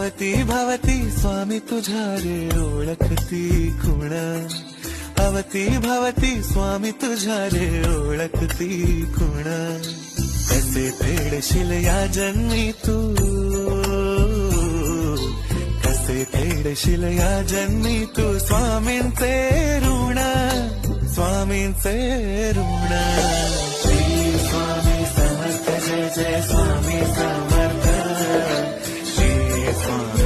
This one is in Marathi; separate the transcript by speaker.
Speaker 1: अवती भवती स्वामी तुझ्या रे ओळखती खुण, अवती भवती स्वामी तुझ्या रे ओळखती खुण. कसे फेडशील या जन्मी तू, कसे फेडशील या जन्मी तू स्वामींचे ऋण, स्वामींचे ऋण. श्री स्वामी समर्थ जय जय स्वामी समर्थ, श्री स्वामी